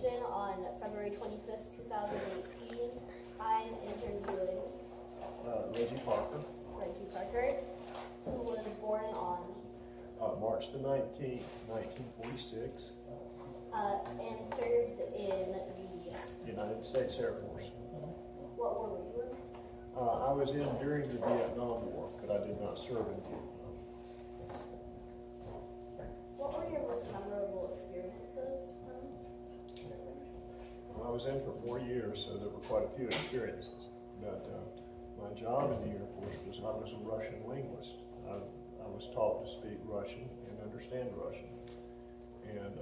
graduation on February 25th, 2018. I'm interviewing Reggie Parker. Reggie Parker, who was born on March the 19th, 1946, and served in the United States Air Force. what war were you in? I was in during the Vietnam War, but I did not serve in Vietnam. What were your most memorable experiences from? I was in for 4 years, so there were quite a few experiences. But my job in the Air Force was I was a Russian linguist. I was taught to speak Russian and understand Russian. And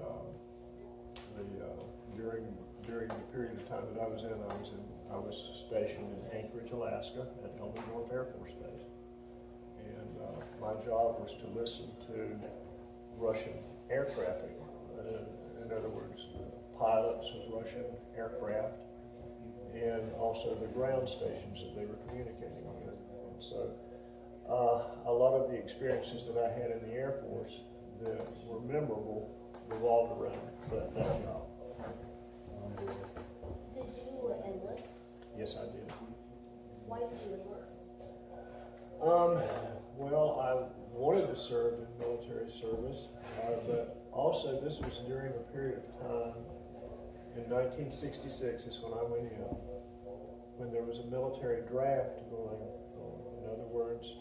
during the period of time that I was was stationed in Anchorage, Alaska, at Elmwood North Air Force Base. And my job was to listen to Russian air traffic. In other words, pilots of Russian aircraft, and also the ground stations that they were communicating with. And so a lot of the experiences that I had in the Air Force that were memorable revolved around that job. Did you enlist? Yes, I did. Why did you enlist? Well, I wanted to serve in military service, but also this was during a period of time. In 1966 is when I went in, when there was a military draft going on. In other words,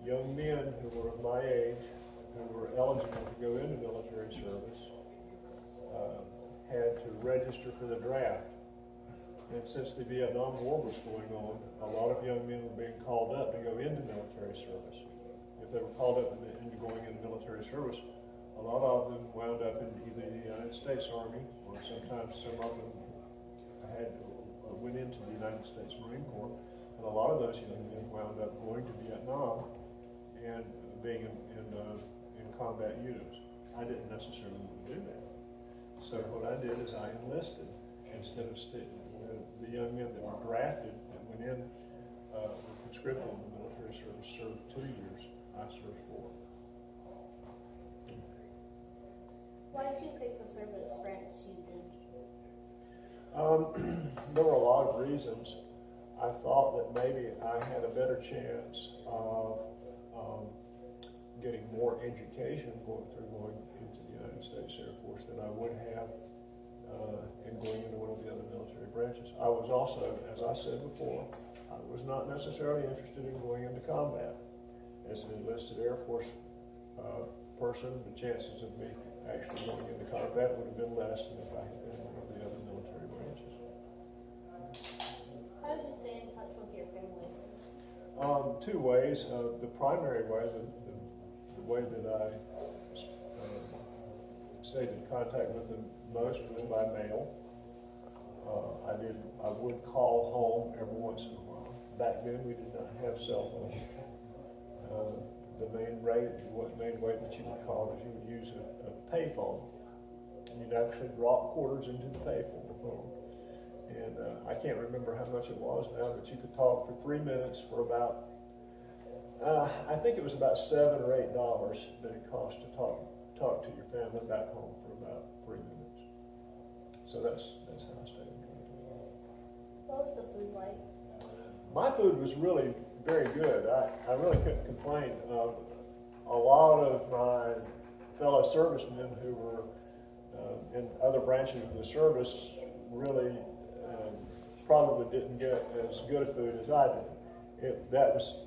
young men who were of my age, who were eligible to go into military service, had to register for the draft. And since the Vietnam War was going on, a lot of young men were being called up to go into military service. If they were called up into going into military service, a lot of them wound up in either the United States Army, or sometimes some of them went into the United States Marine Corps. And a lot of those young men wound up going to Vietnam and being in combat units. I didn't necessarily do that. So what I did is I enlisted instead of the young men that were drafted that went in were conscripted in the military service, served 2 years. I served 4. Why did you pick the service branch you did? There were a lot of reasons. I thought that maybe I had a better chance of getting more education going into the United States Air Force than I would have in going into one of the other military branches. I was also, as I said before, I was not necessarily interested in going into combat. As an enlisted Air Force person, the chances of me actually going into combat would have been less than if I had been in one of the other military branches. How did you stay in touch with your family? 2 ways. The primary way, the way that I stayed in contact with them most was by mail. I would call home every once in a while. Back then we did not have cell phones. The main way that you would call is you would use a payphone. And you'd actually drop quarters into the payphone. And I can't remember how much it was now, but you could talk for 3 minutes for about, I think it was about $7 or $8 that it cost to talk to your family back home for about 3 minutes. So that's how I stayed in contact. What was the food like? My food was really very good. I really couldn't complain. A lot of my fellow servicemen who were in other branches of the service really probably didn't get as good a food as I did. That was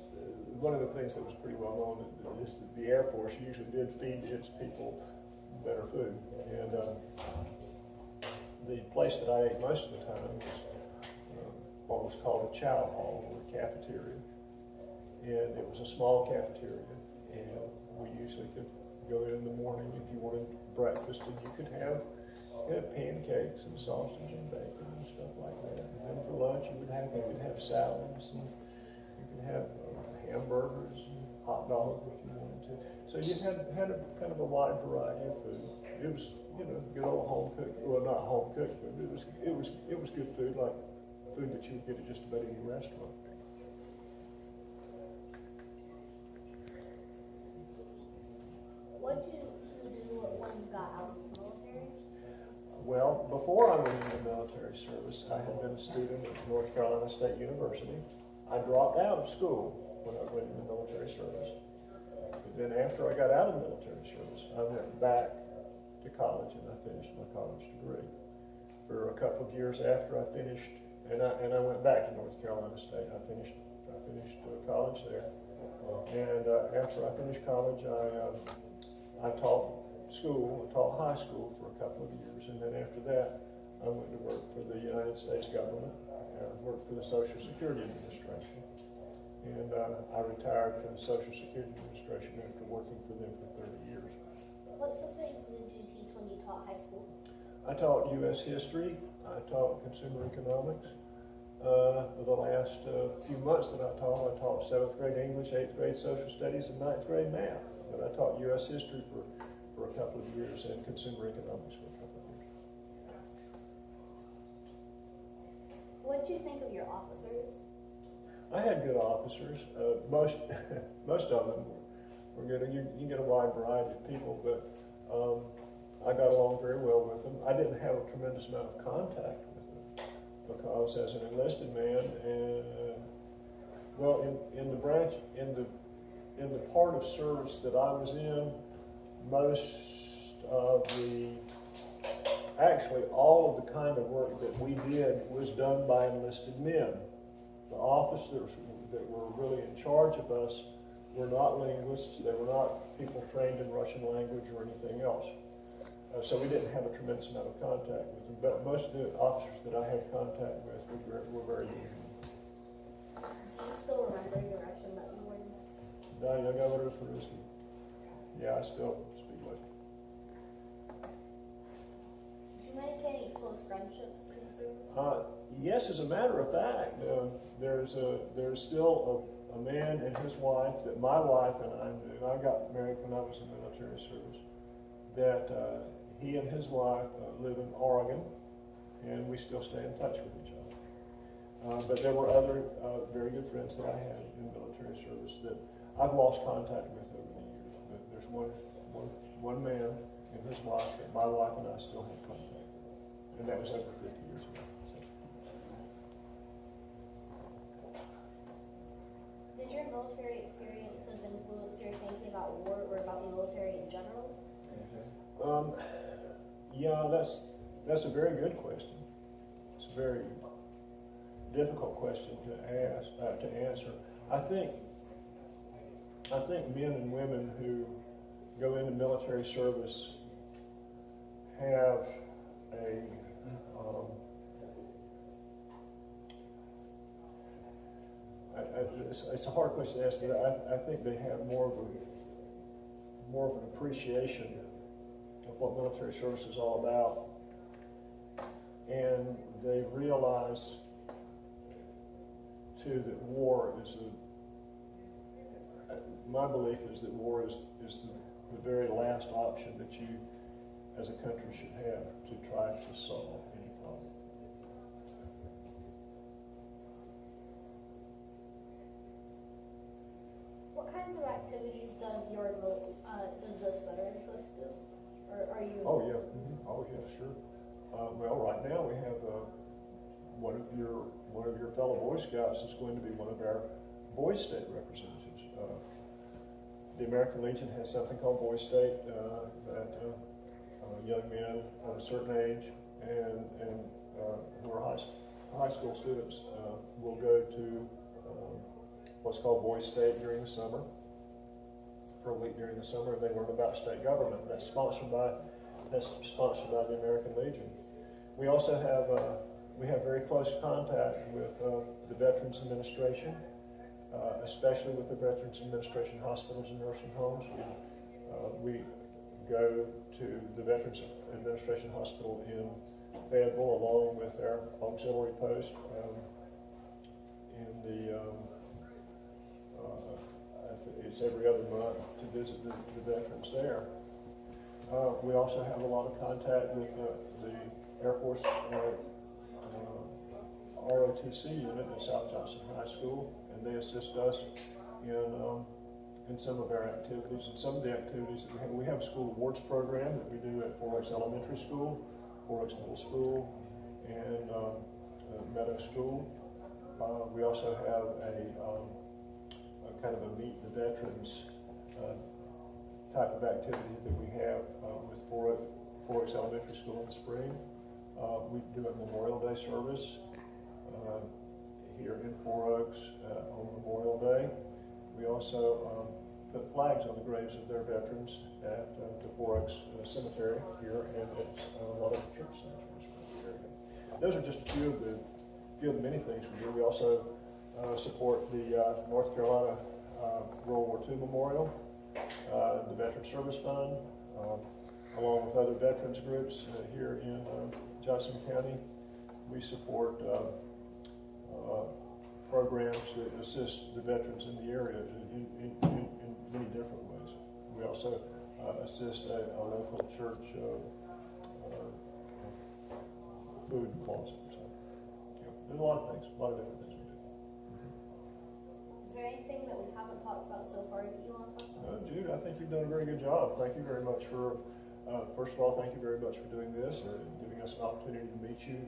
one of the things that was pretty well known, is that the Air Force usually did feed its people better food. And the place that I ate most of the time was what was called a chow hall, or a cafeteria. And it was a small cafeteria, and we usually could go in the morning if you wanted breakfast, and you could have pancakes and sausage and bacon and stuff like that. And then for lunch you could have salads, and you could have hamburgers and hot dogs if you wanted to. So you had a kind of a wide variety of food. It was, good old home cooked, well, not home cooked, but it was good food, like food that you would get at just about any restaurant. What did you do when you got out of the military? Well, before I went into military service, I had been a student at North Carolina State University. I dropped out of school when I went into military service. But then after I got out of military service, I went back to college and I finished my college degree. For a couple of years after I finished, and I went back to North Carolina State. I finished college there. And after I finished college, I taught high school for a couple of years, and then after that, I went to work for the United States government. I worked for the Social Security Administration, and I retired from the Social Security Administration after working for them for 30 years. What subject did you teach when you taught high school? I taught U.S. history. I taught consumer economics. For the last few months that I taught 7th grade English, 8th grade social studies, and 9th grade math. But I taught U.S. history for a couple of years and consumer economics for a couple of years. What did you think of your officers? I had good officers. Most of them were good. You get a wide variety of people, but I got along very well with them. I didn't have a tremendous amount of contact with them because as an enlisted man, and well, in the part of service that I was in, actually all of the kind of work that we did was done by enlisted men. The officers that were really in charge of us were not linguists. They were not people trained in Russian language or anything else. So we didn't have a tremendous amount of contact with them, but most of the officers that I had contact with were very good. Do you still remember your Russian that you learned? Да, я говорю по-русски. Yeah, I still speak Russian. Did you make any close friendships in the service? Yes, as a matter of fact, there's still a man and his wife that my wife and I knew. I got married when I was in military service. That he and his wife live in Oregon, and we still stay in touch with each other. But there were other very good friends that I had in military service that I've lost contact with over the years. But there's one man and his wife that my wife and I still have contact with, and that was over 50 years ago. Did your military experiences influence your thinking about war or about the military in general? Yeah, that's a very good question. It's a very difficult question to answer. I think men and women who go into military service have it's a hard question to ask, but I think they have more of an appreciation of what military service is all about, and they realize too that war is my belief is that war is the very last option that you as a country should have to try to solve any problem. What kinds of activities does this Veterans Post do? Or are you? Oh yeah, oh yeah, sure. Well, right now we have one of your fellow Boy Scouts is going to be one of our Boy State representatives. The American Legion has something called Boy State that young men of a certain age and who are high school students will go to what's called Boy State during the summer, for a week during the summer, and they learn about state government. That's sponsored by the American Legion. We also have very close contact with the Veterans Administration, especially with the Veterans Administration hospitals and nursing homes. We go to the Veterans Administration Hospital in Fayetteville along with our auxiliary post it's every other month to visit the veterans there. We also have a lot of contact with the Air Force ROTC unit at South Johnson High School, and they assist us in some of our activities. And some of the activities that we have a school awards program that we do at Forks Elementary School, 4 Oaks Middle School and Meadow School. We also have a kind of a meet the veterans type of activity that we have with 4 Oaks Elementary School in the spring. We do a Memorial Day service here in 4 Oaks on Memorial Day. We also put flags on the graves of their veterans at the 4 Oaks Cemetery here and at a lot of church cemeteries around the area. Those are just a few of the many things we do. We also support the North Carolina World War II Memorial, the Veteran Service Fund, along with other veterans groups here in Johnson County. We support programs that assist the veterans in the area in many different ways. We also assist a local church food closet. So, there's a lot of things, a lot of different things we do. Is there anything that we haven't talked about so far that you want to talk about? Jude, I think you've done a very good job. Thank you very much for, first of all, thank you very much for doing this and giving us an opportunity to meet you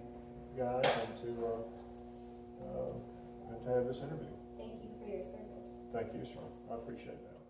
guys and to have this interview. Thank you for your service. Thank you, sir. I appreciate that.